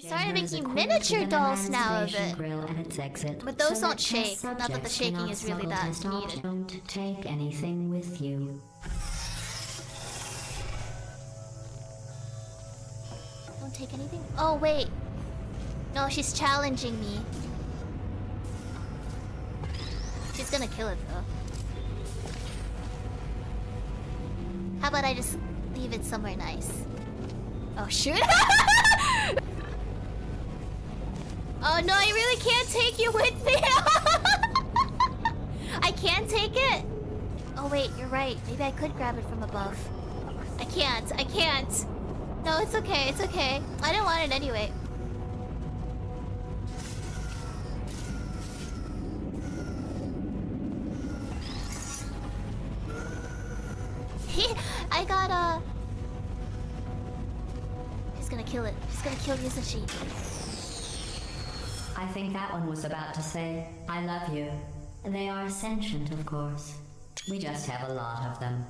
Started making miniature dolls now of it. But those don't shake. Not that the shaking is really that needed. Don't take anything with you. Don't take anything? Oh, wait. No, she's challenging me. She's gonna kill it, though. How about I just leave it somewhere nice? Oh, shoot! Oh no, I really can't take you with me! I can't take it? Oh wait, you're right. Maybe I could grab it from above. I can't. No, it's okay, it's okay. I didn't want it anyway. I got She's gonna kill it. She's gonna kill Yuzushi. I think that one was about to say, I love you. They are sentient, of course. We just have a lot of them.